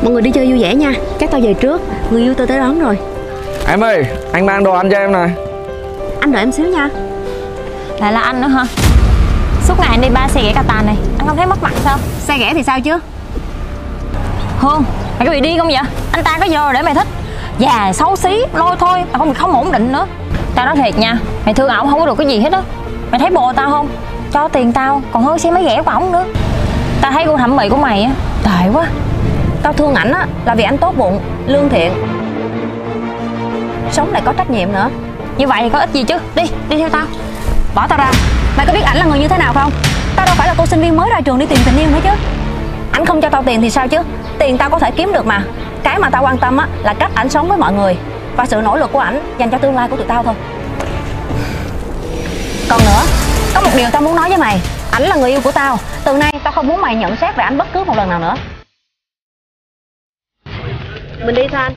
Mọi người đi chơi vui vẻ nha. Chắc tao về trước, người yêu tao tới đón rồi. Em ơi, anh mang đồ ăn cho em nè. Anh đợi em xíu nha. Lại là anh nữa hả? Suốt ngày anh đi 3 xe ghẻ cà tàn này, anh không thấy mất mặt sao? Xe ghẻ thì sao chứ? Hương, mày có bị điên không vậy? Anh ta có vô rồi để mày thích. Già xấu xí, lôi thôi, mà không ổn định nữa. Tao nói thiệt nha, mày thương ổng không có được cái gì hết á. Mày thấy bồ tao không? Cho tiền tao còn hơn xe máy ghẻ của ổng nữa. Tao thấy gu thẩm mỹ của mày á tệ quá. Tao thương ảnh á là vì ảnh tốt bụng, lương thiện, sống lại có trách nhiệm nữa. Như vậy thì có ích gì chứ. Đi theo tao. Bỏ tao ra. Mày có biết ảnh là người như thế nào không? Tao đâu phải là cô sinh viên mới ra trường đi tìm tình yêu nữa chứ. Ảnh không cho tao tiền thì sao chứ? Tiền tao có thể kiếm được mà. Cái mà tao quan tâm á là cách ảnh sống với mọi người và sự nỗ lực của ảnh dành cho tương lai của tụi tao thôi. Còn nữa, có một điều tao muốn nói với mày. Ảnh là người yêu của tao. Từ nay tao không muốn mày nhận xét về ảnh bất cứ một lần nào nữa. Mình đi thôi anh.